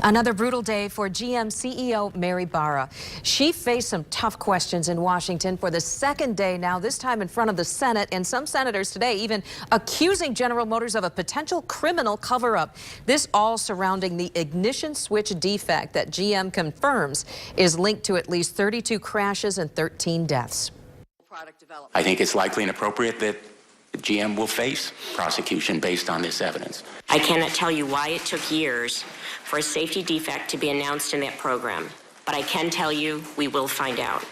Another brutal day for GM CEO Mary Barra. She faced some tough questions in Washington for the second day now, this time in front of the Senate, and some senators today even accusing General Motors of a potential criminal cover-up. This all surrounding the ignition switch defect that GM confirms is linked to at least 32 crashes and 13 deaths. I think it's likely and appropriate that GM will face prosecution based on this evidence. I cannot tell you why it took years for a safety defect to be announced in that program, but I can tell you we will find out.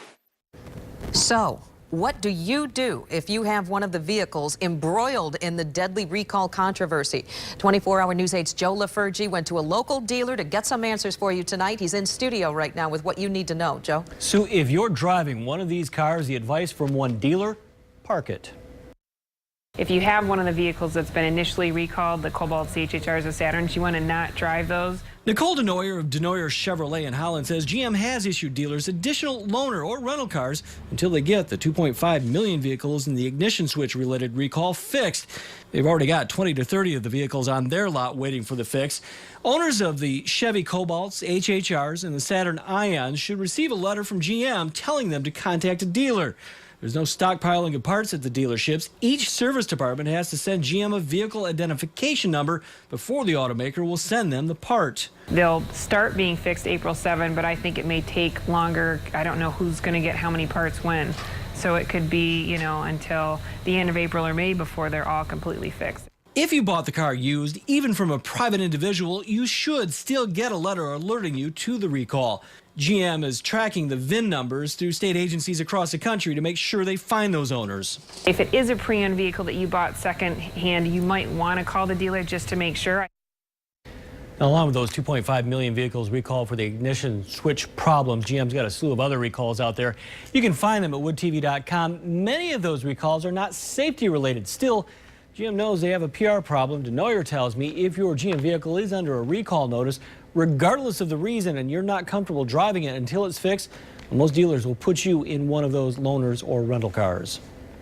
So, what do you do if you have one of the vehicles embroiled in the deadly recall controversy? 24-hour News 8's Joe LaFergie went to a local dealer to get some answers for you tonight. He's in studio right now with what you need to know. Joe? So if you're driving one of these cars, the advice from one dealer, park it. If you have one of the vehicles that's been initially recalled, the Cobalts, the HHRs, the Saturns, you want to not drive those. Nicole Denoyer of Denoyer Chevrolet in Holland says GM has issued dealers additional loaner or rental cars until they get the 2.5 million vehicles in the ignition switch related recall fixed. They've already got 20 to 30 of the vehicles on their lot waiting for the fix. Owners of the Chevy Cobalts, HHRs, and the Saturn Ions should receive a letter from GM telling them to contact a dealer. There's no stockpiling of parts at the dealerships. Each service department has to send GM a vehicle identification number before the automaker will send them the part. They'll start being fixed April 7, but I think it may take longer. I don't know who's going to get how many parts when. So it could be, until the end of April or May before they're all completely fixed. If you bought the car used, even from a private individual, you should still get a letter alerting you to the recall. GM is tracking the VIN numbers through state agencies across the country to make sure they find those owners. If it is a pre-owned vehicle that you bought second-hand, you might want to call the dealer just to make sure. Now, along with those 2.5 million vehicles recalled for the ignition switch problem, GM's got a slew of other recalls out there. You can find them at woodtv.com. Many of those recalls are not safety related. Still, GM knows they have a PR problem. Denoyer tells me if your GM vehicle is under a recall notice, regardless of the reason, and you're not comfortable driving it until it's fixed, most dealers will put you in one of those loaners or rental cars.